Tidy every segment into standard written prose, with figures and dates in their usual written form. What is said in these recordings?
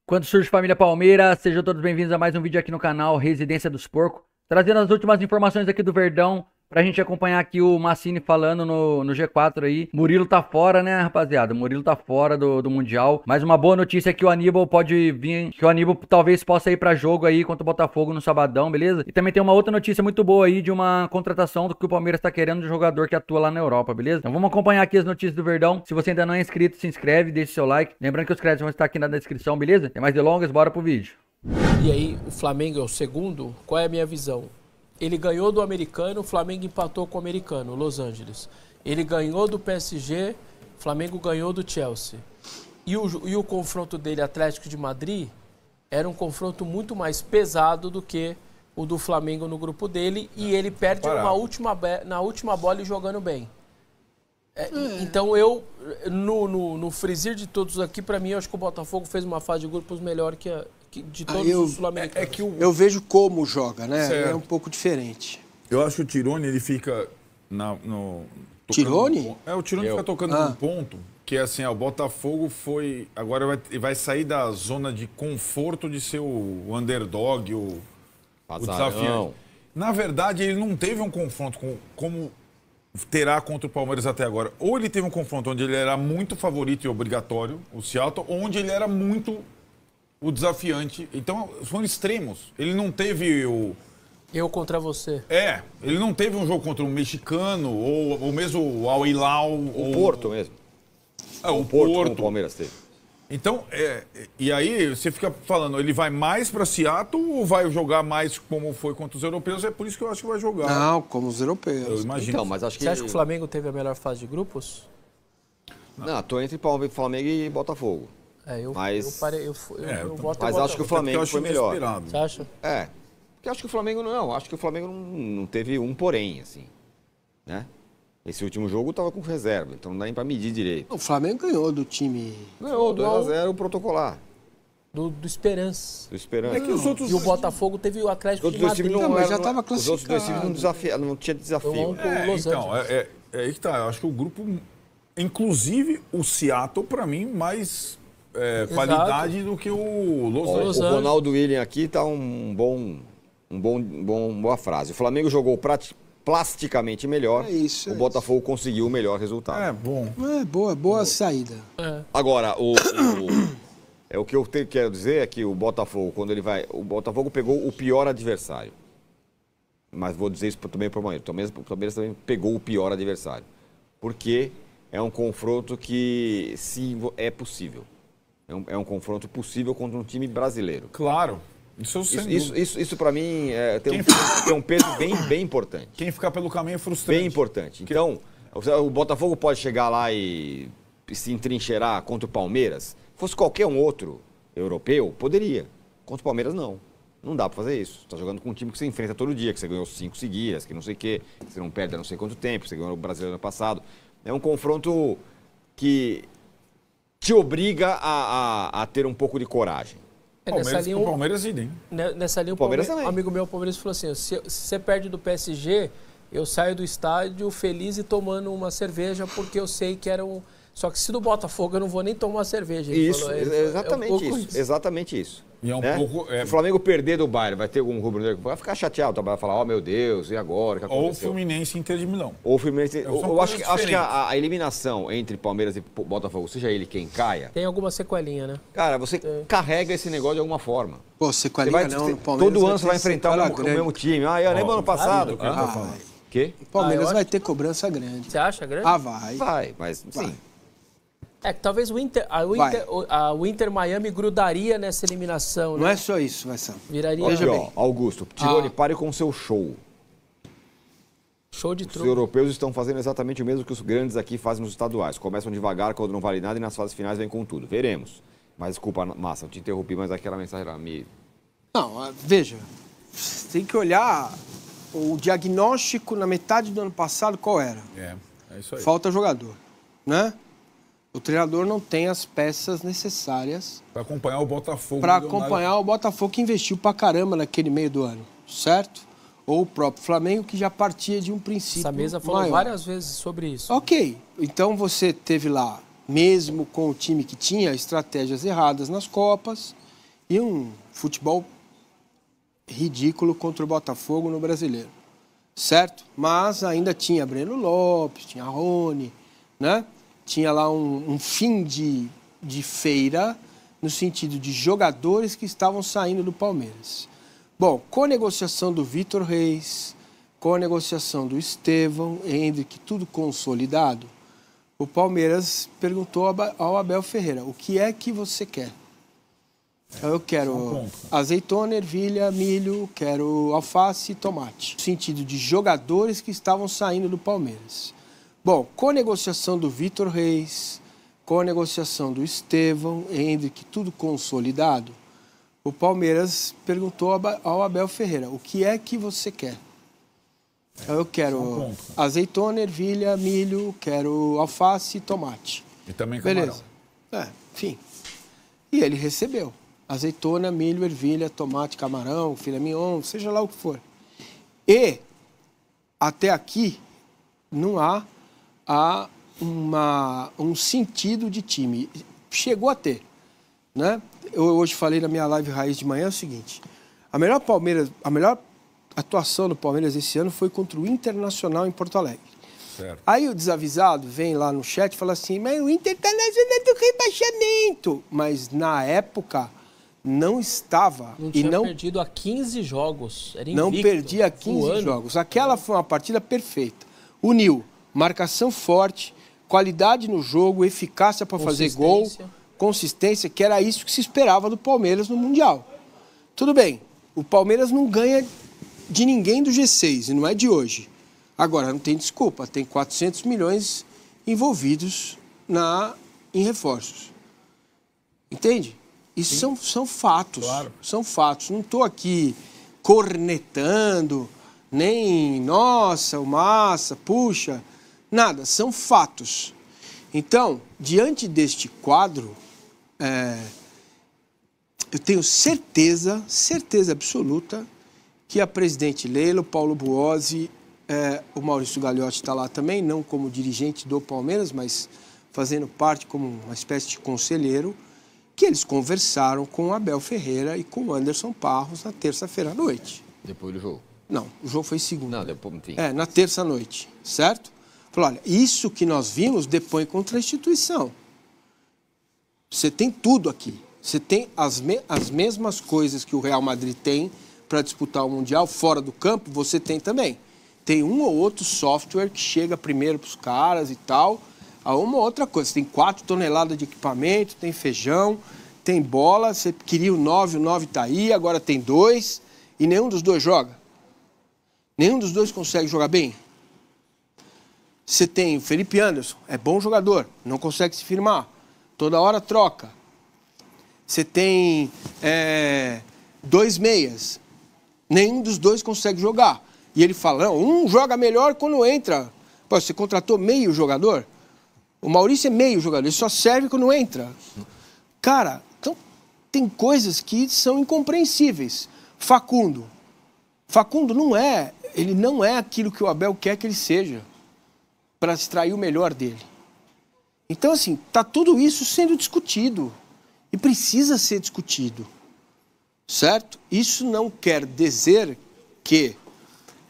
Quando surge família Palmeiras, sejam todos bem-vindos a mais um vídeo aqui no canal Residência dos Porcos, trazendo as últimas informações aqui do Verdão, pra gente acompanhar aqui o Massini falando no G4 aí. Murilo tá fora, né, rapaziada? Murilo tá fora do Mundial, mas uma boa notícia é que o Aníbal pode vir, que o Aníbal talvez possa ir pra jogo aí contra o Botafogo no sabadão, beleza? E também tem uma outra notícia muito boa aí de uma contratação do que o Palmeiras tá querendo de um jogador que atua lá na Europa, beleza? Então vamos acompanhar aqui as notícias do Verdão. Se você ainda não é inscrito, se inscreve, deixa seu like. Lembrando que os créditos vão estar aqui na descrição, beleza? Tem mais delongas, bora pro vídeo. E aí, o Flamengo é o segundo? Qual é a minha visão? Ele ganhou do americano, o Flamengo empatou com o americano, Los Angeles. Ele ganhou do PSG, o Flamengo ganhou do Chelsea. E o confronto dele, Atlético de Madrid, era um confronto muito mais pesado do que o do Flamengo no grupo dele. E ele perde na última bola e jogando bem. Então eu, no frisir de todos aqui, para mim, eu acho que o Botafogo fez uma fase de grupos melhor que de todos os sul-americanos. Eu vejo como joga, né? Certo. É um pouco diferente. Eu acho que o Tirone, ele fica Tirone? O Tirone fica tocando num ponto que é assim, o Botafogo foi... Agora vai sair da zona de conforto de ser o underdog, o desafiante. Na verdade, ele não teve um confronto como terá contra o Palmeiras até agora. Ou ele teve um confronto onde ele era muito favorito e obrigatório, o Seattle, onde ele era muito o desafiante. Então, foram extremos. Ele não teve o... Eu contra você. Ele não teve um jogo contra um mexicano, ou mesmo o Al Hilal. O Porto mesmo. O Porto. O Palmeiras teve. Então, e aí você fica falando, ele vai mais para Seattle ou vai jogar mais como foi contra os europeus? É por isso que eu acho que vai jogar. Não, como os europeus. Eu imagino. Então, mas acho que... Você acha que o Flamengo teve a melhor fase de grupos? Não, tô entre Flamengo e Botafogo. Mas acho que o Flamengo foi melhor. Desesperado. Você acha? Porque acho que o Flamengo não teve um porém, assim, né? Esse último jogo estava com reserva, então não dá nem para medir direito. O Flamengo ganhou do time... Ganhou, 2-0 protocolar. Do Esperança. Do Esperança. É que os outros... E o Botafogo teve o Atlético de Madrid. Mas já estava classificado. Os outros dois times não tinha desafio. Aí que tá. Eu acho que o grupo, inclusive o Seattle, para mim, mais qualidade do que o Los Angeles. O Ronaldo William aqui tá boa frase. O Flamengo jogou plasticamente melhor. O Botafogo conseguiu o melhor resultado. Bom. Boa saída. Agora, o que eu quero dizer é que o Botafogo, quando ele vai... O Botafogo pegou o pior adversário. Mas vou dizer isso também para o Palmeiras. O Palmeiras também pegou o pior adversário. Porque é um confronto que sim, é possível. É um confronto possível contra um time brasileiro. Claro. Isso para mim tem um peso bem importante. Quem ficar pelo caminho é frustrante. Bem importante. Então, o Botafogo pode chegar lá e se entrincheirar contra o Palmeiras. Se fosse qualquer um outro europeu, poderia. Contra o Palmeiras, não. Não dá para fazer isso. Você tá jogando com um time que você enfrenta todo dia, que você ganhou 5 seguidas, que não sei o quê, que você não perde há não sei quanto tempo, que você ganhou no Brasileiro ano passado. É um confronto que te obriga a ter um pouco de coragem. O Palmeiras idem. Nessa linha, um amigo meu, o Palmeiras, falou assim, se você perde do PSG, eu saio do estádio feliz e tomando uma cerveja, porque eu sei que era um... Só que se do Botafogo eu não vou nem tomar uma cerveja. Exatamente isso. E Se o Flamengo perder do Bayern, vai ter algum rubro-negro que vai ficar chateado, vai falar, meu Deus, e agora? Que ou o Fluminense Inter de Milão. Ou o Fluminense... Eu acho que a eliminação entre Palmeiras e Botafogo, seja ele quem caia... Tem alguma sequelinha, né? Cara, você carrega esse negócio de alguma forma. Pô, sequelinha não, todo ano você vai enfrentar o mesmo time. Eu lembro ano passado. O Palmeiras vai ter cobrança grande. Você acha grande? Vai. Vai, mas sim. É que talvez o Inter Miami grudaria nessa eliminação, né? Não é só isso, vai ser. Viraria... Veja bem. Augusto, Tirone, pare com o seu show. Show de truque. Os europeus estão fazendo exatamente o mesmo que os grandes aqui fazem nos estaduais. Começam devagar, quando não vale nada, e nas fases finais vem com tudo. Veremos. Mas desculpa, Massa, eu te interrompi, mas aquela mensagem lá me... Não, veja, você tem que olhar o diagnóstico na metade do ano passado, qual era? É isso aí. Falta jogador, né? O treinador não tem as peças necessárias para acompanhar o Botafogo. Para acompanhar o Botafogo, que investiu pra caramba naquele meio do ano, certo? Ou o próprio Flamengo, que já partia de um princípio Essa mesa falou várias vezes sobre isso. Ok, então você teve lá, mesmo com o time que tinha estratégias erradas nas Copas, e um futebol ridículo contra o Botafogo no Brasileiro, certo? Mas ainda tinha Breno Lopes, tinha Rony, né? Tinha lá um fim de feira no sentido de jogadores que estavam saindo do Palmeiras. Bom, com a negociação do Vitor Reis, com a negociação do Estevão, Hendrick, tudo consolidado, o Palmeiras perguntou ao Abel Ferreira, o que é que você quer? Eu quero azeitona, ervilha, milho, quero alface e tomate. No sentido de jogadores que estavam saindo do Palmeiras. Bom, com a negociação do Vitor Reis, com a negociação do Estevão, Hendrick, tudo consolidado, o Palmeiras perguntou ao Abel Ferreira, o que é que você quer? Eu quero azeitona, ervilha, milho, quero alface e tomate. E também camarão. Beleza. Enfim. E ele recebeu. Azeitona, milho, ervilha, tomate, camarão, filé mignon, seja lá o que for. E, até aqui, não há um sentido de time. Chegou a ter, né? Eu hoje falei na minha live Raiz de manhã o seguinte, a melhor atuação do Palmeiras esse ano foi contra o Internacional em Porto Alegre. Certo. Aí o desavisado vem lá no chat e fala assim, mas o Inter está na zona do rebaixamento. Mas na época não estava. Não tinha perdido há 15 jogos. Era invicto, não perdia 15 jogos. Aquela foi uma partida perfeita. Uniu marcação forte, qualidade no jogo, eficácia para fazer gol, consistência, que era isso que se esperava do Palmeiras no Mundial. Tudo bem, o Palmeiras não ganha de ninguém do G6, e não é de hoje. Agora, não tem desculpa, tem 400 milhões envolvidos em reforços. Entende? Isso são fatos. Claro. São fatos. Não estou aqui cornetando, nem, nossa, o Massa, puxa, nada. São fatos. Então, diante deste quadro, eu tenho certeza absoluta, que a presidente Leila, o Paulo Buozzi, o Maurício Gagliotti está lá também, não como dirigente do Palmeiras, mas fazendo parte como uma espécie de conselheiro, que eles conversaram com o Abel Ferreira e com o Anderson Barros na terça-feira à noite. Depois do jogo? Não, o jogo foi segunda. Não, depois, enfim. Na terça-noite, certo? Falou, olha, isso que nós vimos depõe contra a instituição. Você tem tudo aqui. Você tem as mesmas coisas que o Real Madrid tem para disputar o Mundial fora do campo, você tem também. Tem um ou outro software que chega primeiro para os caras e tal. A uma ou outra coisa. Você tem 4 toneladas de equipamento, tem feijão, tem bola. Você queria o 9 está aí, agora tem 2. E nenhum dos dois joga. Nenhum dos dois consegue jogar bem. Você tem o Felipe Anderson, é bom jogador, não consegue se firmar. Toda hora troca. Você tem 2 meias. Nenhum dos dois consegue jogar. E ele fala, não, um joga melhor quando entra. Pô, você contratou meio jogador? O Maurício é meio jogador, ele só serve quando entra. Cara, então tem coisas que são incompreensíveis. Facundo ele não é aquilo que o Abel quer que ele seja, para extrair o melhor dele. Então, assim, tá tudo isso sendo discutido. E precisa ser discutido. Certo? Isso não quer dizer que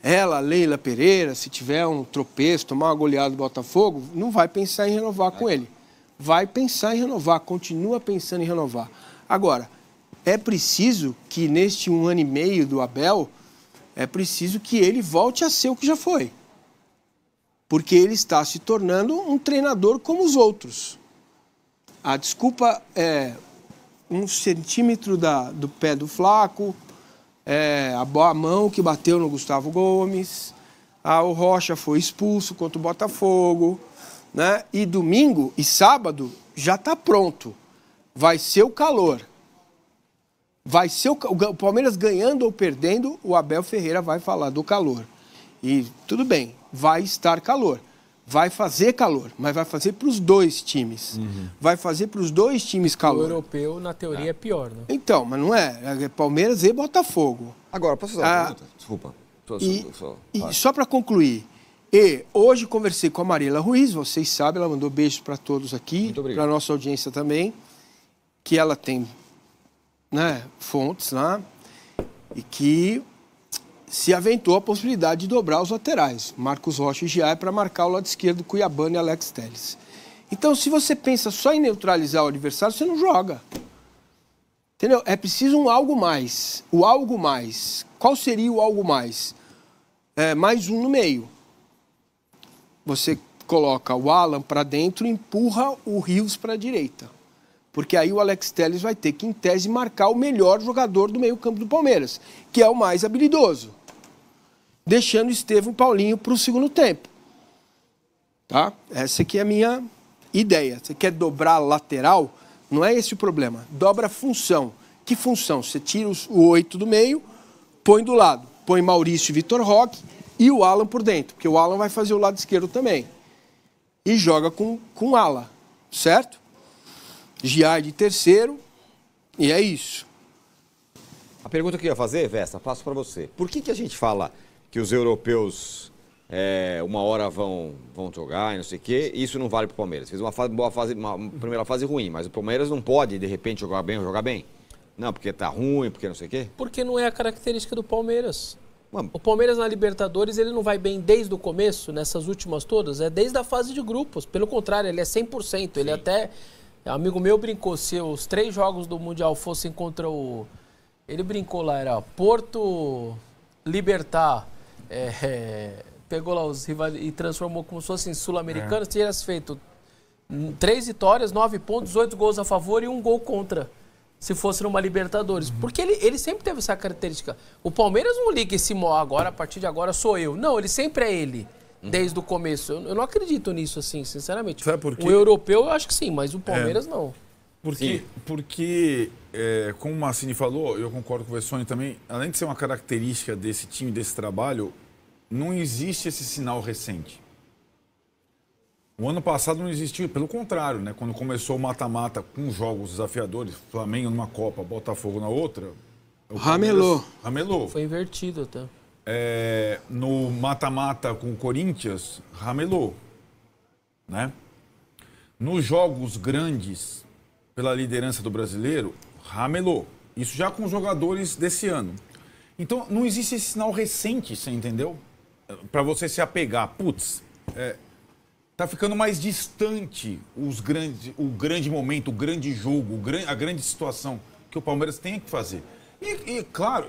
ela, Leila Pereira, se tiver um tropeço, tomar uma goleada do Botafogo, não vai pensar em renovar com ele. Vai pensar em renovar, continua pensando em renovar. Agora, é preciso que neste 1 ano e meio do Abel, é preciso que ele volte a ser o que já foi. Porque ele está se tornando um treinador como os outros. A desculpa é 1 centímetro do pé do Flaco, a mão que bateu no Gustavo Gomes, o Rocha foi expulso contra o Botafogo, né? E domingo e sábado já está pronto. Vai ser o calor. Vai ser o Palmeiras ganhando ou perdendo, o Abel Ferreira vai falar do calor. E tudo bem, vai estar calor. Vai fazer calor, mas vai fazer para os 2 times. Uhum. Vai fazer para os 2 times calor. O europeu, na teoria, é pior, né? Então, mas não é. É Palmeiras e Botafogo. Agora, posso fazer uma pergunta? Desculpa. E só para concluir, hoje conversei com a Mariela Ruiz, vocês sabem, ela mandou beijos para todos aqui, para a nossa audiência também, que ela tem né, fontes lá, e que se aventou a possibilidade de dobrar os laterais, Marcos Rocha e Giai, para marcar o lado esquerdo, Cuiabano e Alex Telles. Então, se você pensa só em neutralizar o adversário, você não joga. Entendeu? É preciso um algo mais. O algo mais. Qual seria o algo mais? Mais um no meio. Você coloca o Alan para dentro e empurra o Rios para a direita. Porque aí o Alex Telles vai ter que, em tese, marcar o melhor jogador do meio-campo do Palmeiras, que é o mais habilidoso. Deixando Estevão e Paulinho para o segundo tempo. Tá? Essa aqui é a minha ideia. Você quer dobrar a lateral? Não é esse o problema. Dobra a função. Que função? Você tira o 8 do meio, põe do lado. Põe Maurício e Vitor Roque e o Alan por dentro, porque o Alan vai fazer o lado esquerdo também. E joga com ala, certo? Giai de terceiro, e é isso. A pergunta que eu ia fazer, Vesta, passo para você. Por que a gente fala que os europeus uma hora vão jogar e não sei o quê, e isso não vale para o Palmeiras? Fez uma primeira fase ruim, mas o Palmeiras não pode, de repente, jogar bem ou jogar bem? Não, porque tá ruim, porque não sei o quê? Porque não é a característica do Palmeiras. O Palmeiras na Libertadores, ele não vai bem desde o começo, nessas últimas todas, é desde a fase de grupos. Pelo contrário, ele é 100%. Sim. Ele até... Amigo meu brincou, se os 3 jogos do Mundial fossem contra o... Ele brincou lá, era Porto, Libertar, pegou lá os rivais e transformou como se fossem sul-americanos, tivesse feito 3 vitórias, 9 pontos, 8 gols a favor e 1 gol contra, se fosse numa Libertadores. Porque ele sempre teve essa característica. O Palmeiras não liga esse agora, a partir de agora sou eu. Não, ele sempre é ele. Desde o começo. Eu não acredito nisso, assim, sinceramente. Sabe por quê? O europeu eu acho que sim, mas o Palmeiras não. Porque como o Massini falou, eu concordo com o Vessone também, além de ser uma característica desse time, desse trabalho, não existe esse sinal recente. O ano passado não existiu, pelo contrário, né? Quando começou o mata-mata com jogos desafiadores, Flamengo numa Copa, Botafogo na outra... Ramelou. Foi invertido até. No mata-mata com o Corinthians, ramelou, né? Nos jogos grandes, pela liderança do brasileiro, ramelou. Isso já com os jogadores desse ano. Então, não existe esse sinal recente, você entendeu? Para você se apegar. Putz, tá ficando mais distante o grande momento, o grande jogo, a grande situação que o Palmeiras tem que fazer. E claro,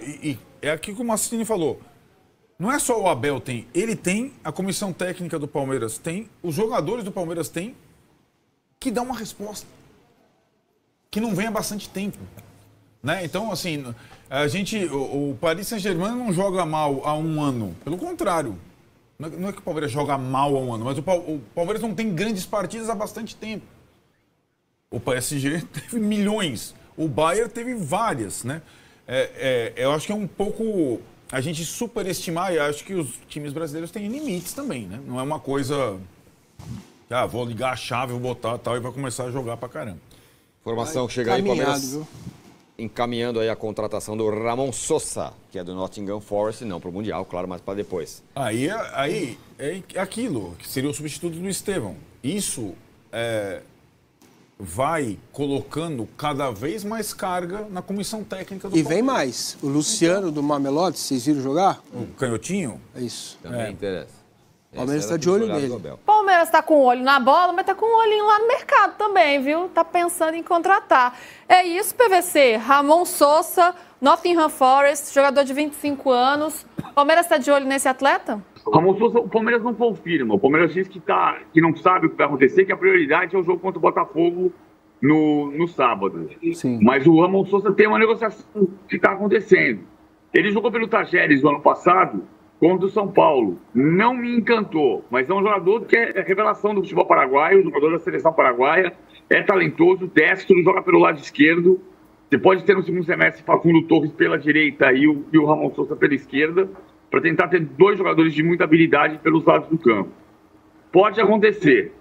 é aqui que o Massini falou. Não é só o Abel tem, ele tem, a comissão técnica do Palmeiras tem, os jogadores do Palmeiras tem, que dá uma resposta. Que não vem há bastante tempo. Né? Então, assim, o Paris Saint-Germain não joga mal há um ano. Pelo contrário. Não é que o Palmeiras joga mal há um ano, mas o Palmeiras não tem grandes partidas há bastante tempo. O PSG teve milhões, o Bayern teve várias, né? Eu acho que é um pouco... A gente superestimar, e acho que os times brasileiros têm limites também, né? Não é uma coisa... vou ligar a chave, vou botar tal e vai começar a jogar pra caramba. Informação que chega aí, Palmeiras encaminhando aí a contratação do Ramon Sosa, que é do Nottingham Forest, não para o Mundial, claro, mas para depois. Aí é aquilo, que seria o substituto do Estevão. Isso vai colocando cada vez mais carga na comissão técnica do Palmeiras. E vem mais. O Luciano do Mamelote, vocês viram jogar? O canhotinho? É isso. Também interessa. O Palmeiras está de olho nele. Palmeiras está com um olho na bola, mas está com um olhinho lá no mercado também, viu? Está pensando em contratar. É isso, PVC. Ramon Sosa, Nottingham Forest, jogador de 25 anos. Palmeiras está de olho nesse atleta? Ramon Sosa, o Palmeiras não confirma. O Palmeiras diz que não sabe o que vai acontecer, que a prioridade é o jogo contra o Botafogo no sábado. Sim. Mas o Ramon Sosa tem uma negociação que está acontecendo. Ele jogou pelo Tajeres no ano passado contra o São Paulo. Não me encantou, mas é um jogador que é revelação do futebol paraguaio, jogador da seleção paraguaia, é talentoso, destro, joga pelo lado esquerdo. Você pode ter no segundo semestre Facundo Torres pela direita e o Ramon Sosa pela esquerda, para tentar ter 2 jogadores de muita habilidade pelos lados do campo. Pode acontecer.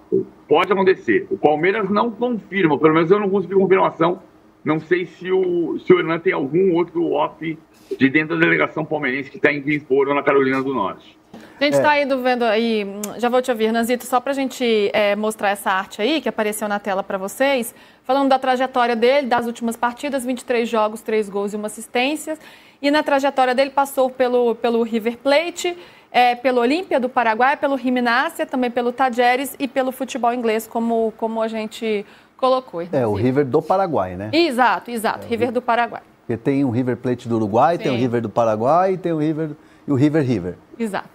O Palmeiras não confirma, pelo menos eu não consegui confirmação. Não sei se o Hernan tem algum outro off de dentro da delegação palmeirense que está em Greensboro, na Carolina do Norte. A gente está indo vendo aí, já vou te ouvir, Nanzito, só para a gente mostrar essa arte aí, que apareceu na tela para vocês, falando da trajetória dele, das últimas partidas, 23 jogos, 3 gols e 1 assistência. E na trajetória dele passou pelo River Plate, pelo Olímpia do Paraguai, pelo Gimnasia, também pelo Tajeres e pelo futebol inglês, como a gente colocou. O River do Paraguai, né? Exato, River do Paraguai. Porque tem o River Plate do Uruguai, tem o River do Paraguai, tem o River e o River. Exato.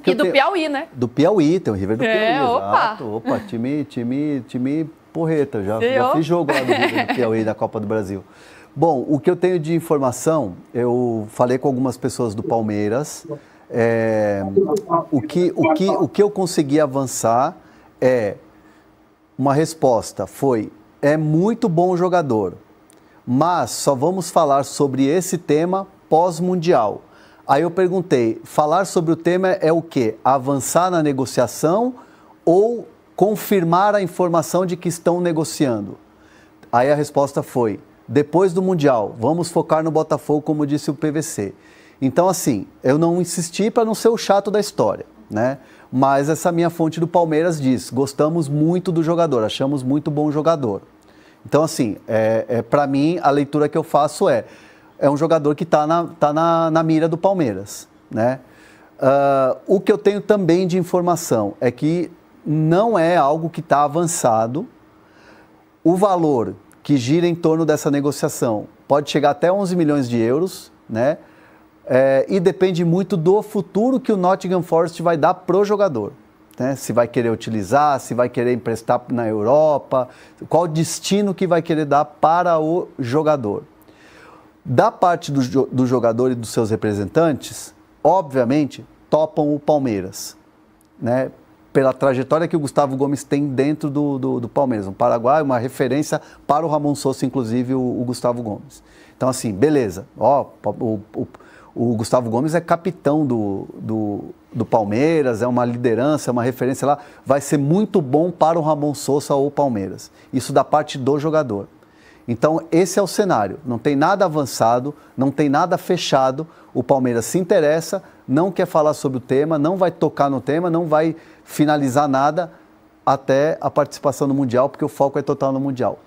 E do Piauí, né? Do Piauí, tem o River do Piauí. Opa! Exato. Opa, time porreta. Já fiz jogo lá do River do Piauí, da Copa do Brasil. Bom, o que eu tenho de informação, eu falei com algumas pessoas do Palmeiras. O que eu consegui avançar uma resposta é muito bom jogador, mas só vamos falar sobre esse tema pós-mundial. Aí eu perguntei, falar sobre o tema é o quê? Avançar na negociação ou confirmar a informação de que estão negociando? Aí a resposta foi, depois do Mundial, vamos focar no Botafogo, como disse o PVC. Então, assim, eu não insisti para não ser o chato da história, né? Mas essa minha fonte do Palmeiras diz, gostamos muito do jogador, achamos muito bom jogador. Então, assim, para mim, a leitura que eu faço é um jogador que está na mira do Palmeiras, né? O que eu tenho também de informação é que não é algo que está avançado. O valor que gira em torno dessa negociação pode chegar até 11 milhões de euros, né? E depende muito do futuro que o Nottingham Forest vai dar pro jogador, né? Se vai querer utilizar, se vai querer emprestar na Europa, qual destino que vai querer dar para o jogador. Da parte do jogador e dos seus representantes, obviamente, topam o Palmeiras, né? Pela trajetória que o Gustavo Gomes tem dentro do Palmeiras. Um Paraguai, uma referência para o Ramon Sosa, inclusive o Gustavo Gomes. Então, assim, beleza. O Gustavo Gomes é capitão do Palmeiras, é uma liderança, é uma referência lá. Vai ser muito bom para o Ramon Sosa ou Palmeiras. Isso da parte do jogador. Então, esse é o cenário. Não tem nada avançado, não tem nada fechado. O Palmeiras se interessa, não quer falar sobre o tema, não vai tocar no tema, não vai finalizar nada até a participação no Mundial, porque o foco é total no Mundial.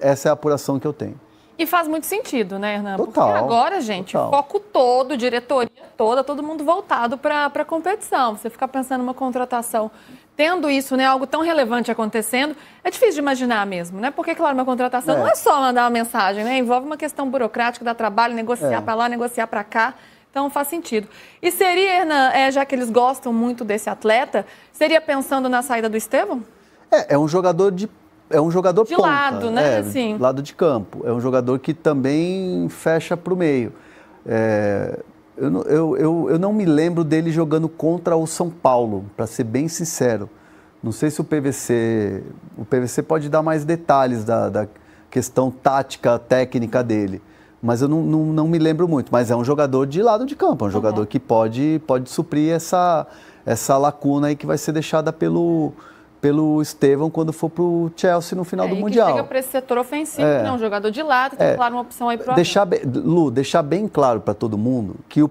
Essa é a apuração que eu tenho. E faz muito sentido, né, Hernan? Total, porque agora, gente, o foco todo, diretoria toda, todo mundo voltado para a competição. Você ficar pensando numa contratação, tendo isso, né, algo tão relevante acontecendo, é difícil de imaginar mesmo, né? Porque, claro, uma contratação não é só mandar uma mensagem, né? Envolve uma questão burocrática, dá trabalho, negociar para lá, negociar para cá. Então, faz sentido. E seria, Hernan, já que eles gostam muito desse atleta, seria pensando na saída do Estevão? É um jogador de ponta, lado, né? Assim. Lado de campo. É um jogador que também fecha para o meio. Eu não me lembro dele jogando contra o São Paulo, para ser bem sincero. Não sei se o PVC pode dar mais detalhes da questão tática, técnica dele. Mas eu não me lembro muito. Mas é um jogador de lado de campo, é um jogador que pode suprir essa lacuna aí que vai ser deixada pelo Estevão quando for para o Chelsea no final do Mundial. Chega para esse setor ofensivo, né? Um jogador de lado, tem claro uma opção aí para o deixar bem claro para todo mundo que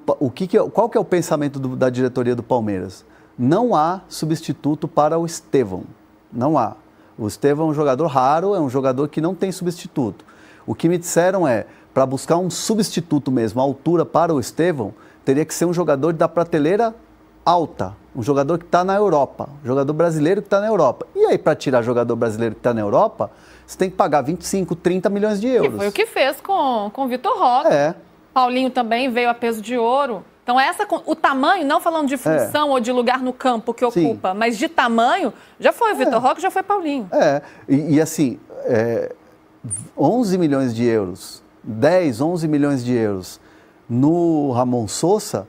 qual que é o pensamento da diretoria do Palmeiras. Não há substituto para o Estevão. Não há. O Estevão é um jogador raro, é um jogador que não tem substituto. O que me disseram para buscar um substituto mesmo, à altura para o Estevão, teria que ser um jogador da prateleira alta, um jogador que está na Europa, um jogador brasileiro que está na Europa. E aí, para tirar jogador brasileiro que está na Europa, você tem que pagar 25, 30 milhões de euros. Que foi o que fez com o Vitor Roque. Paulinho também veio a peso de ouro. Então, o tamanho, não falando de função ou de lugar no campo que ocupa, mas de tamanho, já foi o Vitor Roque, já foi Paulinho. E assim, 11 milhões de euros, 10, 11 milhões de euros no Ramon Sosa.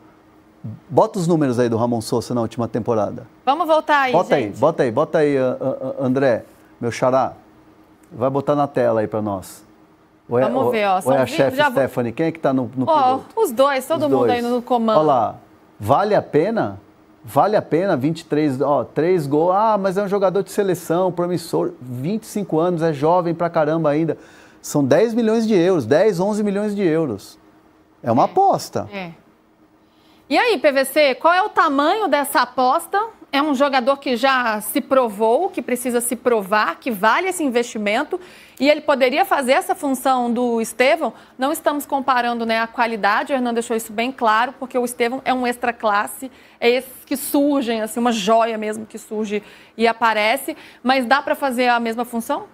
Bota os números aí do Ramon Sosa na última temporada. Vamos voltar aí, gente. Bota aí, André, meu xará. Vai botar na tela aí para nós. Vamos ver, ó. Ou é a chefe Stephanie? Quem é que está no piloto? Os dois, todo mundo aí no comando. Olha lá, vale a pena? Vale a pena, 23, 3 gols. Mas é um jogador de seleção, promissor, 25 anos, é jovem pra caramba ainda. São 10 milhões de euros, 10, 11 milhões de euros. É uma aposta. E aí, PVC, qual é o tamanho dessa aposta? É um jogador que já se provou, que precisa se provar, que vale esse investimento, e ele poderia fazer essa função do Estevão. Não estamos comparando, né, a qualidade, o Hernan deixou isso bem claro, porque o Estevão é um extra classe, é esses que surgem, assim, uma joia mesmo que surge e aparece, mas dá para fazer a mesma função?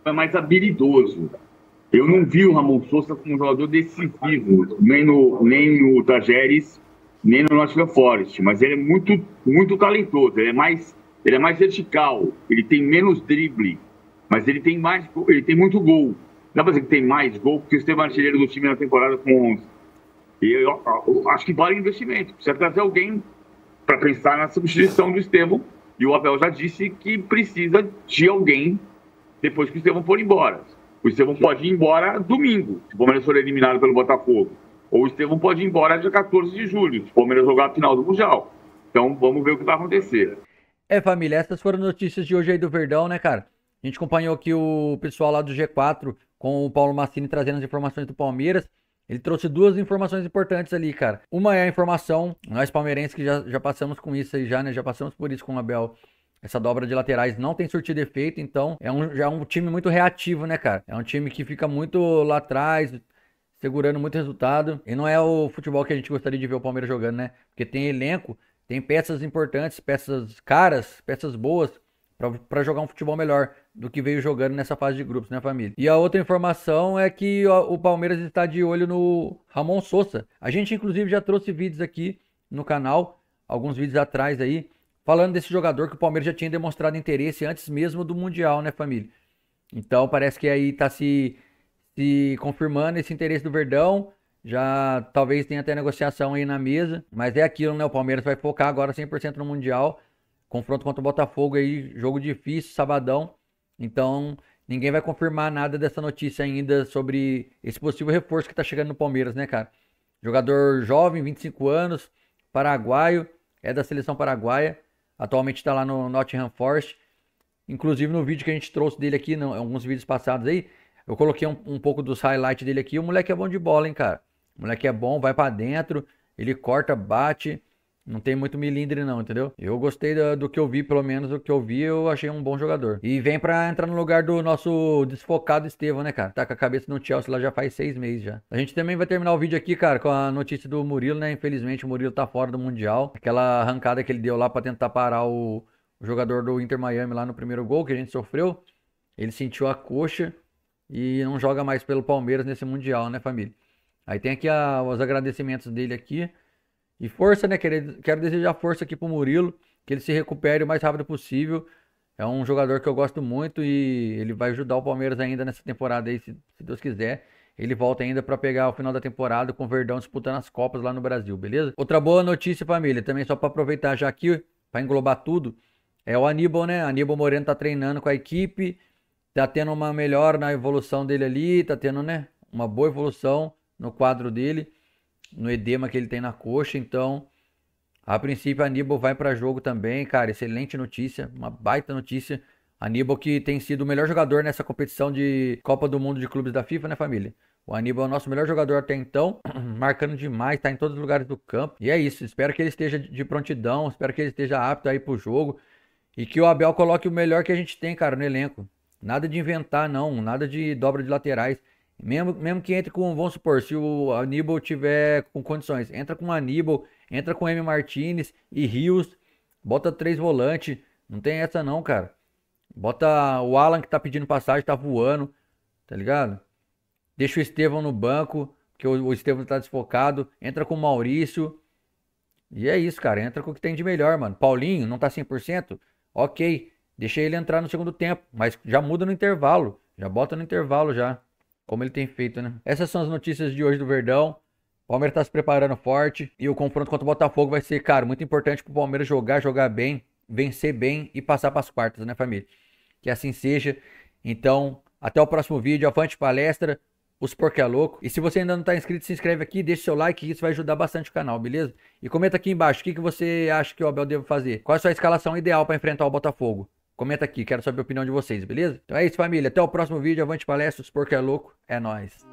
É mais habilidoso. Eu não vi o Ramon Sousa como um jogador decisivo, nem no Tajeres, nem no Nottingham Forest, mas ele é muito, muito talentoso, ele é mais vertical, ele tem menos drible, mas ele tem muito gol. Dá pra dizer que tem mais gol, porque o Estevão é artilheiro do time na temporada com 11. E eu acho que vale investimento. Precisa trazer alguém para pensar na substituição do Estevão, e o Abel já disse que precisa de alguém depois que o Estevão for embora. O Estevão pode ir embora domingo, se o Palmeiras for eliminado pelo Botafogo. Ou o Estevão pode ir embora dia 14 de julho, se o Palmeiras jogar a final do Mundial. Então, vamos ver o que vai acontecer. Família, essas foram notícias de hoje aí do Verdão, né, cara? A gente acompanhou aqui o pessoal lá do G4 com o Paulo Massini trazendo as informações do Palmeiras. Ele trouxe duas informações importantes ali, cara. Uma é a informação, nós palmeirenses que já passamos com isso aí já, né? Já passamos por isso com o Abel. Essa dobra de laterais não tem surtido efeito, então já é um time muito reativo, né, cara? É um time que fica muito lá atrás, segurando muito resultado. E não é o futebol que a gente gostaria de ver o Palmeiras jogando, né? Porque tem elenco, tem peças importantes, peças caras, peças boas para jogar um futebol melhor do que veio jogando nessa fase de grupos, né, família? E a outra informação é que o Palmeiras está de olho no Ramon Sousa. A gente, inclusive, já trouxe vídeos aqui no canal, alguns vídeos atrás aí, falando desse jogador que o Palmeiras já tinha demonstrado interesse antes mesmo do Mundial, né, família? Então parece que aí tá se confirmando esse interesse do Verdão. Já talvez tenha até negociação aí na mesa. Mas é aquilo, né? O Palmeiras vai focar agora 100% no Mundial. Confronto contra o Botafogo aí, jogo difícil, sabadão. Então ninguém vai confirmar nada dessa notícia ainda sobre esse possível reforço que tá chegando no Palmeiras, né, cara? Jogador jovem, 25 anos, paraguaio, é da seleção paraguaia. Atualmente está lá no Nottingham Forest. Inclusive no vídeo que a gente trouxe dele aqui, alguns vídeos passados aí, eu coloquei um pouco dos highlights dele aqui. O moleque é bom de bola, hein, cara. O moleque é bom, vai pra dentro, ele corta, bate. Não tem muito milindre não, entendeu? Eu gostei do que eu vi, pelo menos do que eu vi, eu achei um bom jogador. E vem pra entrar no lugar do nosso desfocado Estevão, né, cara? Tá com a cabeça no Chelsea lá já faz 6 meses já. A gente também vai terminar o vídeo aqui, cara, com a notícia do Murilo, né? Infelizmente o Murilo tá fora do Mundial. Aquela arrancada que ele deu lá pra tentar parar o jogador do Inter Miami lá no primeiro gol que a gente sofreu. Ele sentiu a coxa e não joga mais pelo Palmeiras nesse Mundial, né, família? Aí tem aqui os agradecimentos dele aqui. E força, né? Quero desejar força aqui pro Murilo, que ele se recupere o mais rápido possível. É um jogador que eu gosto muito e ele vai ajudar o Palmeiras ainda nessa temporada aí, se Deus quiser. Ele volta ainda para pegar o final da temporada com o Verdão disputando as Copas lá no Brasil, beleza? Outra boa notícia, família, também só para aproveitar já aqui, para englobar tudo, é o Aníbal, né? Aníbal Moreno tá treinando com a equipe, tá tendo uma melhora na evolução dele ali, tá tendo, né, uma boa evolução no quadro dele, no edema que ele tem na coxa. Então, a princípio, Aníbal vai para jogo também, cara. Excelente notícia, uma baita notícia. Aníbal que tem sido o melhor jogador nessa competição de Copa do Mundo de Clubes da FIFA, né, família? O Aníbal é o nosso melhor jogador até então, marcando demais, tá em todos os lugares do campo. E é isso, espero que ele esteja de prontidão, espero que ele esteja apto aí pro jogo. E que o Abel coloque o melhor que a gente tem, cara, no elenco. Nada de inventar, não, nada de dobra de laterais. Mesmo que entre com, vamos supor, se o Aníbal tiver com condições, entra com o Aníbal, entra com o M. Martinez e Rios, bota 3 volantes, não tem essa não, cara. Bota o Alan que tá pedindo passagem, tá voando, tá ligado? Deixa o Estevão no banco, que o Estevão tá desfocado, entra com o Maurício. E é isso, cara, entra com o que tem de melhor, mano. Paulinho, não tá 100%? Ok, deixa ele entrar no segundo tempo, mas já muda no intervalo, já bota no intervalo já. Como ele tem feito, né? Essas são as notícias de hoje do Verdão. O Palmeiras tá se preparando forte. E o confronto contra o Botafogo vai ser, cara, muito importante pro Palmeiras jogar bem, vencer bem e passar para as quartas, né, família? Que assim seja. Então, até o próximo vídeo. Avante palestra. Os Porco é Louco. E se você ainda não tá inscrito, se inscreve aqui, deixa seu like, que isso vai ajudar bastante o canal, beleza? E comenta aqui embaixo o que você acha que o Abel deve fazer. Qual é a sua escalação ideal para enfrentar o Botafogo? Comenta aqui, quero saber a opinião de vocês, beleza? Então é isso, família. Até o próximo vídeo. Avante palestra, os Porco é Louco. É nóis.